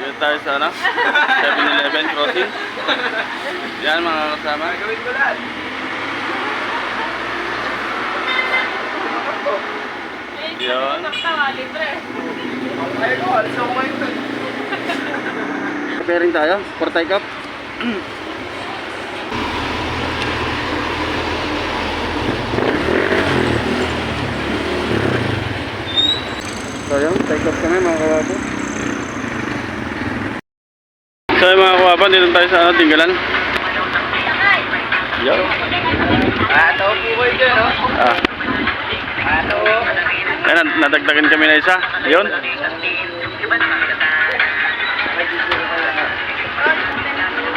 Dito tayo sa ano? 7-Eleven crossing. Yan mga kasama. Gawin ko lang. Yun. Ay ko, alis ako ngayon dun. Preparing tayo. Portay cup. So yun, take off kami mga kawapo. So yun mga kawapo, dito tayo sa ano, Tinggalan. Yo. Ato, buhay dyan, no? Ato. Ayan, nadagdagan kami na isa. Yun.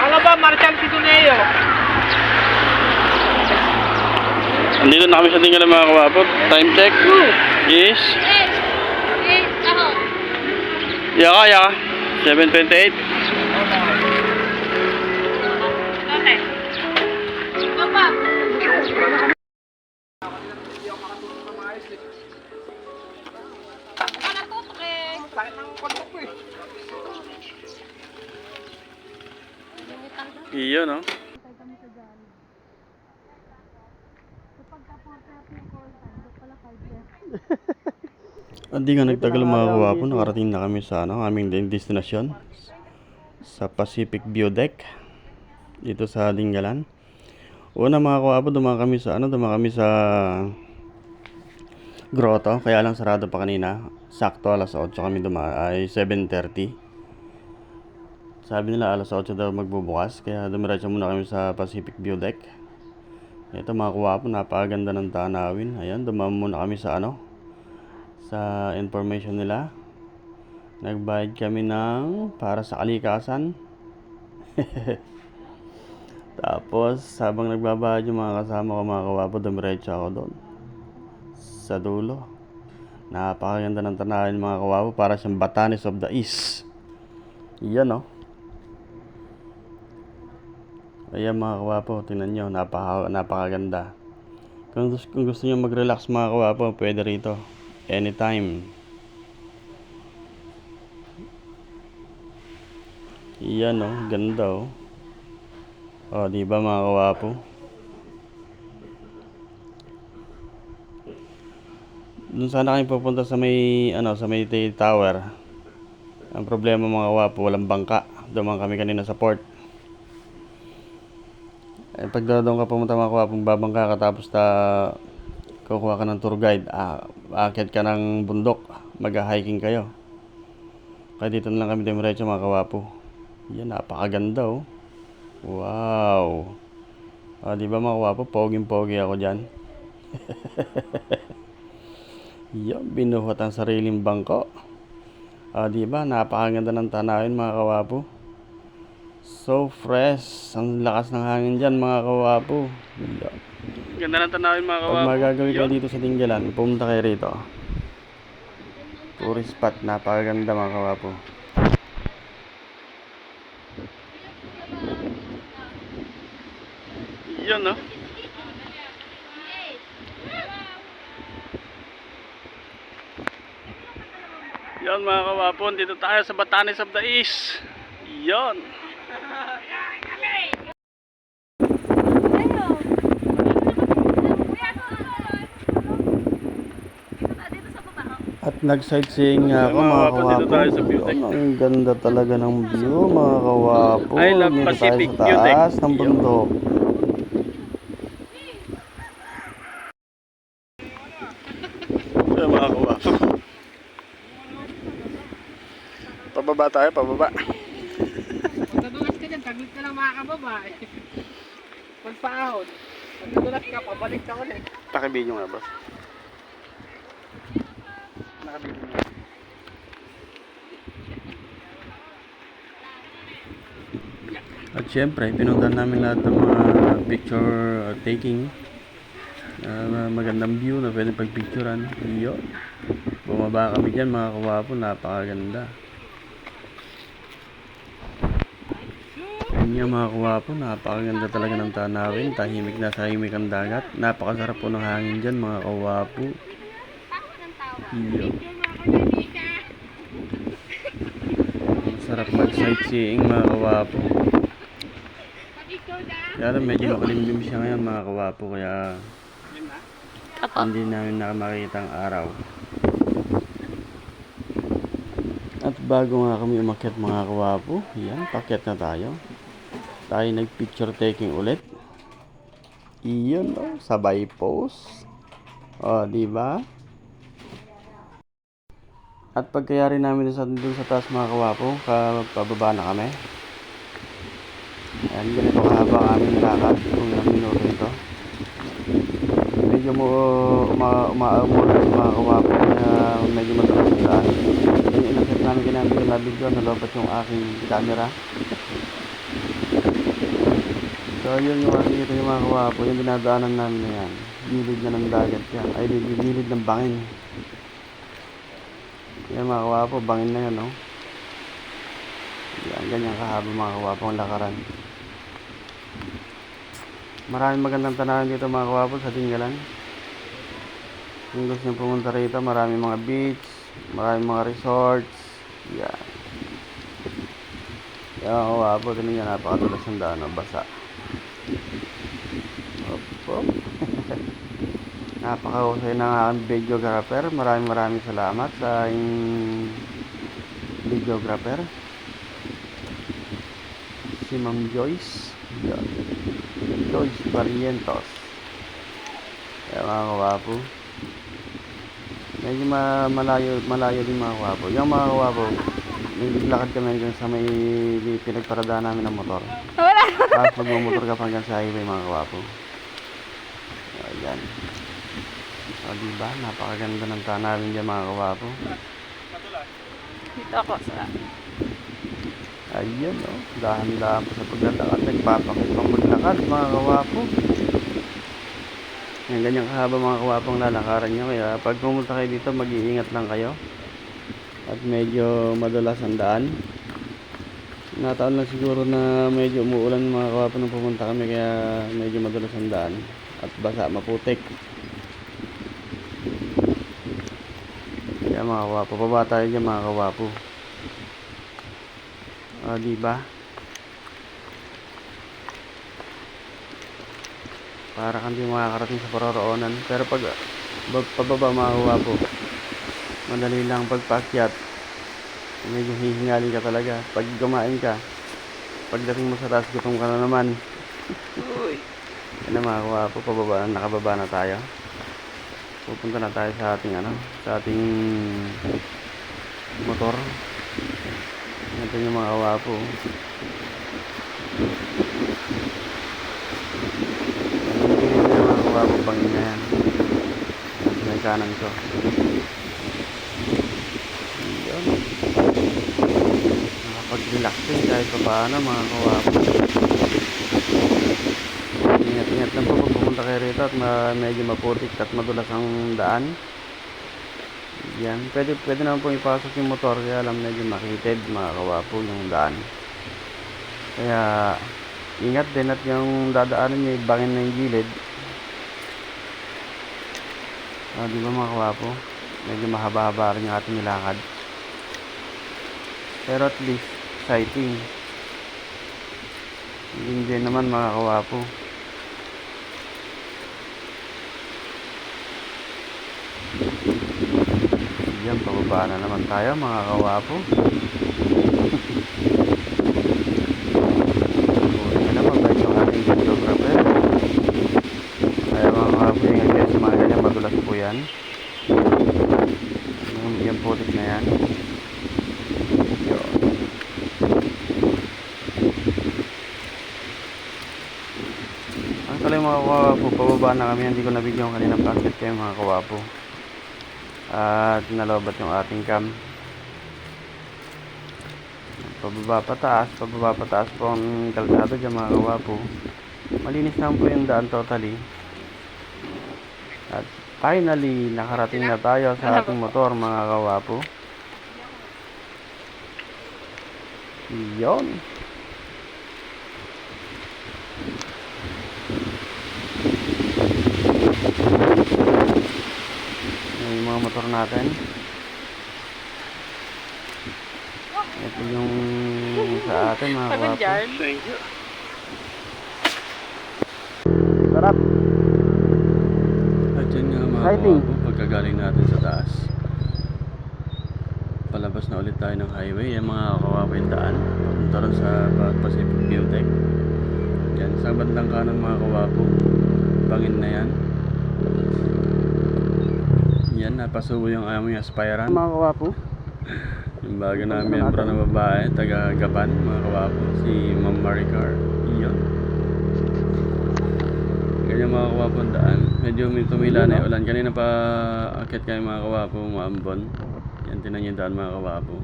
Ano ba, Marchal Sidoneo? Andito na kami sa Tinggalan mga kawapo. Time check is yaka 7:28. Okay. Papa. Ano to, okay? Sakit ng kontok ko eh. Iyo no. Hindi nga nagtagal mga kawapo, nakarating na kami sa ano, aming destinasyon sa Pacific View Deck dito sa Tinggalan. Una mga kawapo, dumaan kami sa grotto, kaya lang sarado pa kanina. Sakto alas 8 kami dumaan, ay 7:30. Sabi nila alas 8 daw magbubukas, kaya dumiretso muna kami sa Pacific View Deck. Ito mga kawapo, napakaganda ng tanawin. Ayan, dumaan muna kami sa ano, sa information nila. Nagbayad kami ng para sa kalikasan. Tapos habang nagbabayad yung mga kasama ko mga kawapo, dumiretso ako doon sa dulo. Napakaganda ng tanawin mga kawapo, para siyang Batanes of the East. Yan no. Ayan mga kawapo, tingnan nyo, napakaganda. Kung gusto nyo mag-relax mga kawapo, pwede rito anytime. Iyan oh, ganda oh. Oh, di ba mga kawapo? Doon sana kami pupunta sa may sa may tower. Ang problema mga kawapo, walang bangka. Dumaan kami kanina sa port. Eh, pag doon ka pumunta mga kawapo, babangka ka tapos kukuha ka ng tour guide. Aakyat ka ng bundok, mag-hiking kayo. Kaya dito na lang kami dumiretso mga kawapo. Yan, napakaganda oh. Wow. Di ba mga kawapo, poging-pogi ako dyan. Yan, binuhat ang sariling bangko. Di ba, napakaganda ng tanawin mga kawapo. So fresh, ang lakas ng hangin dyan mga kawapo. Yan. Ganda ng tanawin mga kawapo. Pag magagawin kayo dito sa Tinggalan, pumunta kayo rito. Tourist spot, napakaganda mga kawapo. Yan no. Yan mga kawapo, dito tayo sa Batanes of the East. Yan. At nag-sightseeing nga ako mga kawapo. Ang ganda talaga ng view mga kawapo. I love Dito Pacific tayo View sa Deck. taas ng bundok. Ayan mga kawapo. Pababa tayo, pababa. Pagkadulas ka dyan, taglit ka lang makakababa eh. Magpaahon. Pagkadulas ka, pabalik ka ulit. Pakibigyan nga boss. Nakabigyan nga. At syempre, pinuntahan namin lahat ng mga picture taking. Magandang view na pwede pagpicturean. Iyo. Bumaba kami dyan mga kawapo, napakaganda. Yan nga mga kawapo, napakaganda talaga ng tanawin. Tahimik na tahimik ang dagat. Napakasarap po ng hangin dyan mga kawapo. Iyo. Sarap mag-sightseeing mga kawapo. Kaya lang medyo makalimlim siya ngayon mga kawapo, kaya hindi namin nakamakita ang araw. At bago nga kami umakyat mga kawapo, yan, pakyat na tayo. Tayo nag-picture taking ulit. Iyon, no? Sabay pose. O, di ba? At pagkayari namin dun sa taas mga kawapo, pababa na kami. Ayan, ganito kahaba ang aming lakad kung ilang minuto ito. Medyo umaamulan sa mga kawapo, kaya medyo matalas yung daan. Yung inakit namin ginamit yung nabidyo, nalobat yung aking camera. So yun yung makikita yung mga kawapo, yung dinadaanan namin na yan. Gilid na ng dagat yan, ay gilid ng bangin. Yan mga kawapo, bangin na yan, no? Yan, ganyan kahaba mga kawapo ang lakaran. Maraming magandang tanahan dito mga kawapo sa Tinggalan. Kung gusto nyo pumunta rito, maraming mga beach, maraming mga resorts. Yan. Yan mga kawapo, tinan nyo, napakadulas ng daan, no? Basa. Opo. Napakahusay ng aking videographer. Maraming salamat sa aking videographer, si Ma'am Joyce. Yan. Joyce Barrientos. Kaya mga kawapo, medyo malayo din mga kawapo. Yung mga kawapo, naglakad kami hanggang sa may pinagparadaan namin ng motor. Tapos magmamotor ka pa hanggang sa highway mga kawapo. Ayan. O diba, napakaganda ng tanawin dyan mga kawapo. Dito ako sa... Ayan o, dahan-dahan po sa paglalakad. Nagpapakipang maglakad mga kawapo. Yan, ganyan kahaba mga kawapo ang lalakaran nyo. Kaya pag pumunta kayo dito, mag-iingat lang kayo. At medyo madulas ang daan. Nataon lang siguro na medyo umuulan mga kawapo nung pumunta kami, kaya medyo madulas ang daan. At basa, maputik. Kaya mga kawapo, baba tayo dyan mga kawapo. Diba? Para kang di makakarating sa paroroonan. Pero pag pababa mga kawapo, madali lang pagpaakyat. Medyo hihingalin ka talaga. Pag kumain ka, pagdating mo sa taas, gutom ka na naman. Uy. Yan na mga kawapo, nakababa na tayo. Pupunta na tayo sa ating sa ating motor. Ito yung mga kawapo. Yan yung mga kawapo, bangin na yan. May kanan ko. Yun. Nakapag-relaxing kahit pa paano mga kawapo. Ingat-ingat lang po pag pumunta kayo rito at medyo maputik at madulas ang daan. Yan, pwede naman pong ipasok yung motor, kaya lang medyo makitid mga kawapo yung daan. Kaya ingat din at yung dadaanan nyo, bangin na yung gilid. Di ba mga kawapo? Medyo mahaba-haba rin yung ating nilakad. Pero at least, sighting. Hindi naman mga kawapo. Yan, pababa na naman tayo mga kawapo. Buti na naman guys yung ating videographer. Kaya mga kawapo, ingat kayo sa mga ganyan, madulas po yan. Yung putik na yan. Yun. Ang tuloy mga kawapo, pababa na kami. Hindi ko na-video yung kanina packet kayo mga kawapo. At nalobat yung ating cam. Pababa pataas po ang kalsada dyan mga kawapo. Malinis naman po yung daan totally. At finally nakarating na tayo sa ating motor mga kawapo. Yun. Yung mga motor natin. Ito yung sa atin mga Pagod kawapo. yan. Thank you. Sarap. At yun nga mga Exciting. kawapo, pagkagaling natin sa taas. Palabas na ulit tayo ng highway. Yung mga kawapo yung daan. Papunta rin sa Pacific Biotech. Yan, sa bandang kanan mga kawapo. Bangin na yan. Yan, napasubo yung aming aspirant. Mga kawapo. Yung bago na miyembro na babae, taga Gapan, mga kawapo, si Ma'am Maricar. Iyon. Ganyan mga kawapo ang daan. Medyo may tumila na yung ulan. Kanina pa akit kayo mga kawapo, maambon. Yan, tinan yung daan mga kawapo.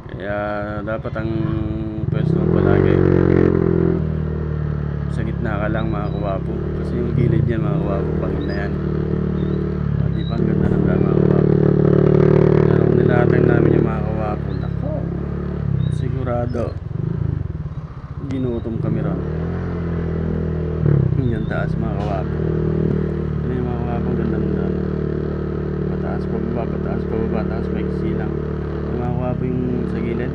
Kaya dapat ang pwesto mo palagi sa gitna ka lang mga kawapo. Kasi yung gilid niya mga kawapo, bangin na yan. Di ba ang ganda ng daan mga kawapo. Pero kung nilatag namin yung mga kawapo, nako, sigurado ginutom kami ron. Yung taas mga kawapo. Ano yung mga kawapo, ang ganda ng daan. Pataas, pababa, pataas, pababa, taas, may silang. Yung mga kawapo yung sa gilid.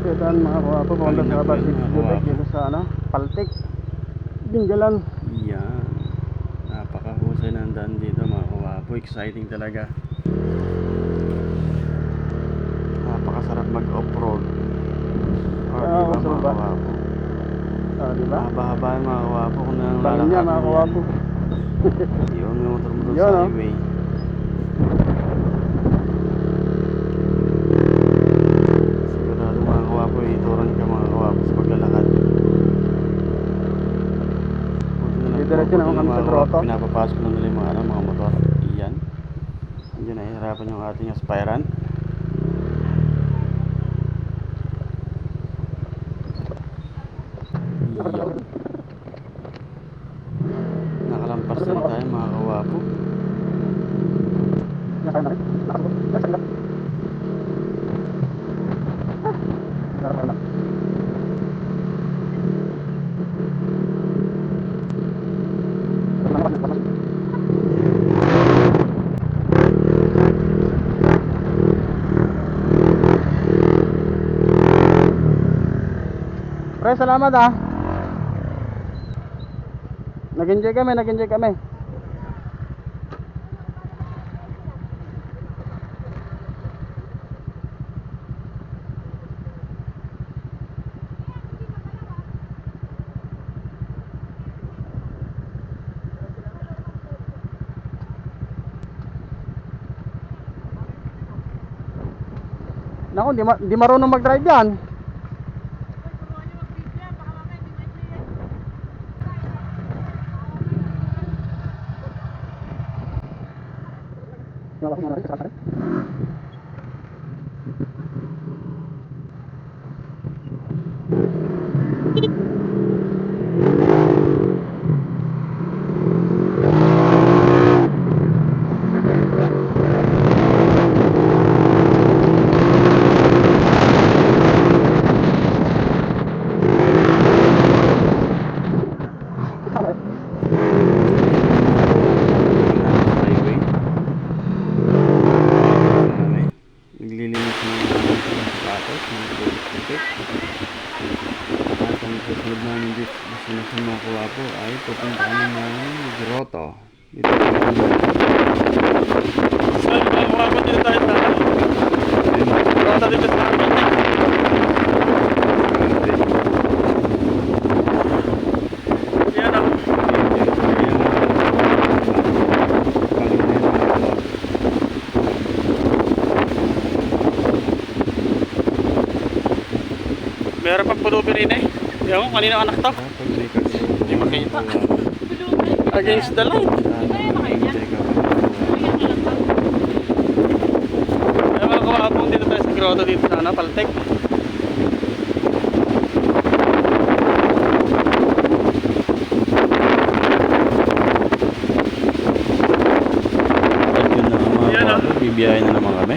Ito ang mga kawapo. Pumunta sa Pacific Biotech dito sa Paltik. Dinggalan. Yan. Napakahusay ng daan dito mga kawapo. Exciting talaga. Napakasarap mag-off-road. Oo, Diba gusto mo mga ba? kawapo? Diba? Mahaba-haba yung mga kawapo kung nang Bangin niya mga kawapo. Yun yung motor mo doon Yun, sa oh. highway. Sigurado mga kawapo, ituran ka mga kawapo sa paglalakad. Didiretso na kami sa grotto. Pinapapasok na nila yung mga motor. Iyan. Diyan na hihirapan yung ating aspirant. Iyan. Nakalampas din tayo mga kawapo. Pre, salamat ah. Nag-enjoy kami, nag-enjoy kami. Naku, di marunong mag-drive yan. Highway. Naglilinis ng sapatos, ng putik-putik. At ang susunod namin destination mga kawapo ay pupunta kami ng grotto. Dito So, mga kawapo dito tayo sa grotto dito sa amin. Yan ah. Meron pang pulubi rin eh. Yan mo, kanina anak to. Hindi makita. Against the light. Ay mga kawapong dito tayo sa grotto dito sa Paltek. At yun na nga mga Yan, kawapo, bibiyahin na naman kami.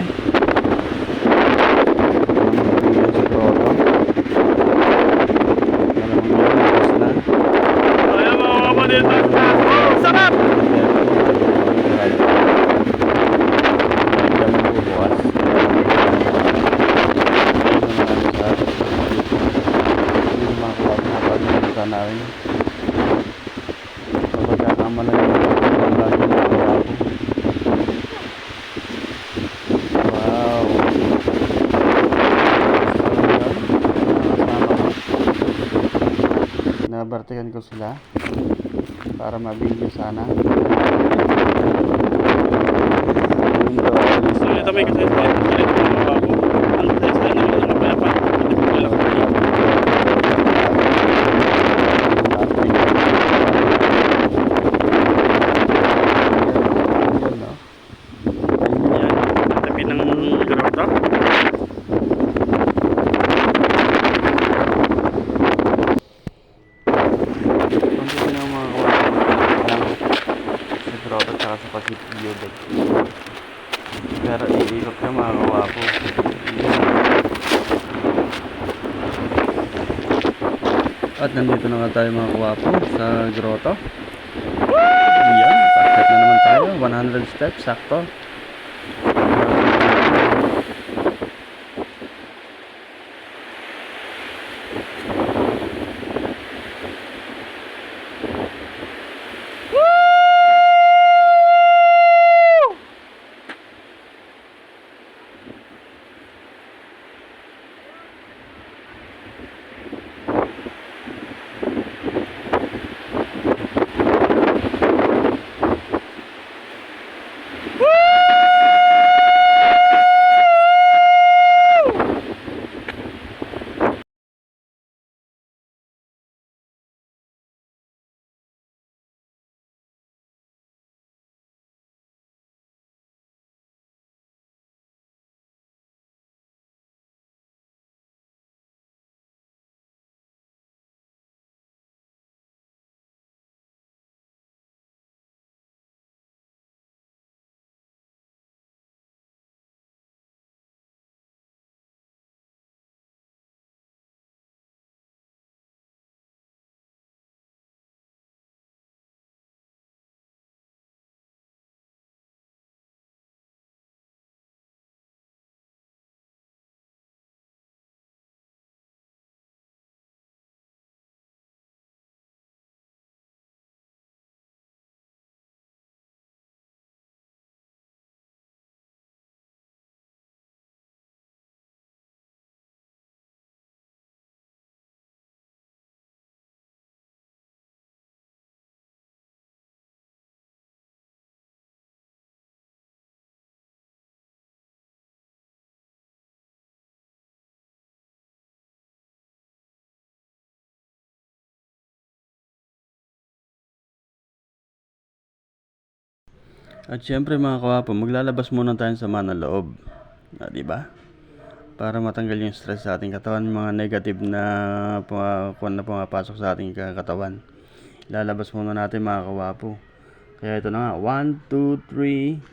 Sa grotto. Ayan mga kawapong dito. Oh, sarap! Bukas. Diskarte-diskartehan ko sila para mabigyan sana. So ito may kasaysayan ko rin mga kawapo. Ang kasaysayan naman ng kapalapan. Tabi ng grotto. Nandito na ang mga kawapo sa grotto at saka sa Pacific View Deck. Pero iikot ka mga kawapo. At nandito na nga tayo mga kawapo sa grotto. Yan, packet na naman tayo. 100 steps, sakto. At syempre mga kawapo, maglalabas muna tayo sa mana loob. Di ba? Para matanggal yung stress sa ating katawan, mga negative na kung na pumapasok sa ating katawan. Lalabas muna natin mga kawapo. Kaya ito na nga, 1, 2, 3.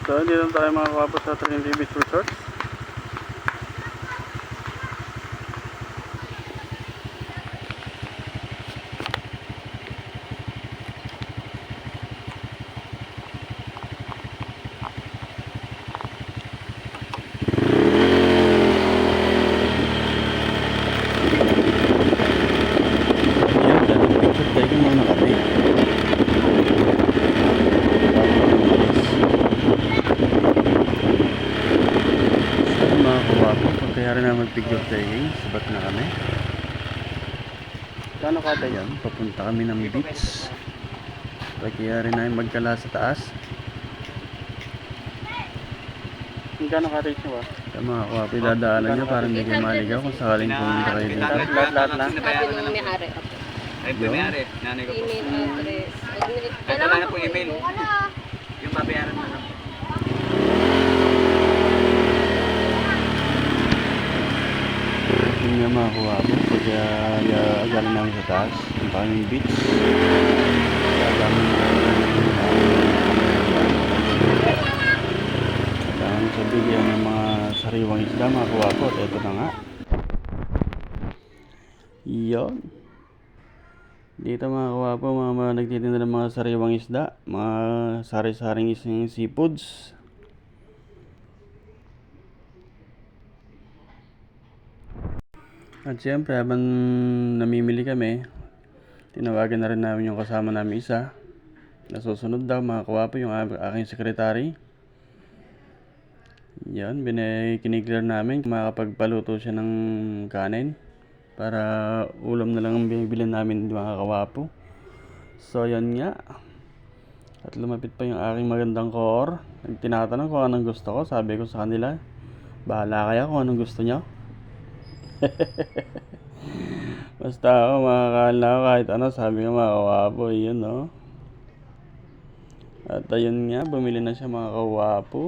So, dito tayo mga kawapo sa Trinity Beach Resort. Yan, dahil picture tayo kung mga nakatay. Kaya na mag-figure taking, sabat na kami. Kano kada yan? Papunta kami ng beach. Kaya rin na magkala sa taas. Kano kada ito ba? Sa mga kawapi, dadaanan nyo para hindi kayo maligaw kung sakaling pumunta kayo dito. Lahat lang? Sabi nung may-ari. Ay, po may-ari. Nanay ko po. Email address. Ito lang na po email. Yung babayaran na lang. Yun nga mga kawapi. Kaya galing namin sa taas. Ang kaming beach. Kaya galing sa bigyan ng mga sariwang isda mga kawapo. At ito na nga. Yun. Dito mga kawapo, mga nagtitinda ng mga sariwang isda, mga sari-saring seafoods. At siyempre, habang namimili kami, tinawagan na rin namin yung kasama namin isa. Nasusunod daw mga kawapo yung aking sekretary. Yan, kiniklear namin makakapagpaluto siya ng kanin. Para ulam na lang ang binibilin namin mga kawapo. So yan nga. At lumapit pa yung aking magandang core. Tinatanong kung anong gusto ko. Sabi ko sa kanila, bahala kaya kung anong gusto nyo. Basta ako makakain ako kahit ano. Sabi ko mga kawapo, yun no. At ayun nga, bumili na siya mga kawapo.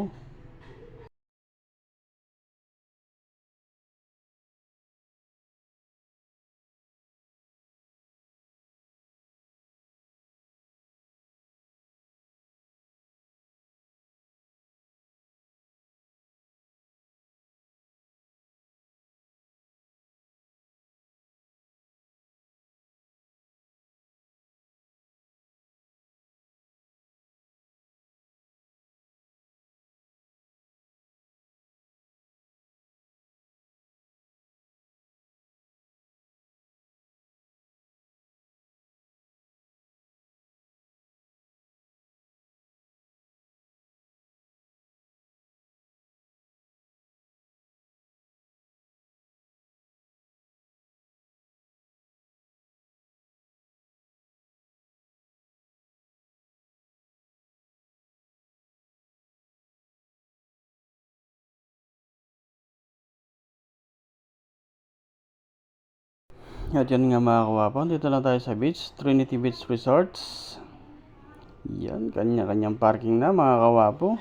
At yun nga mga kawapo, dito lang tayo sa beach, Trinity Beach Resorts. Yan, kanya-kanyang parking na mga kawapo.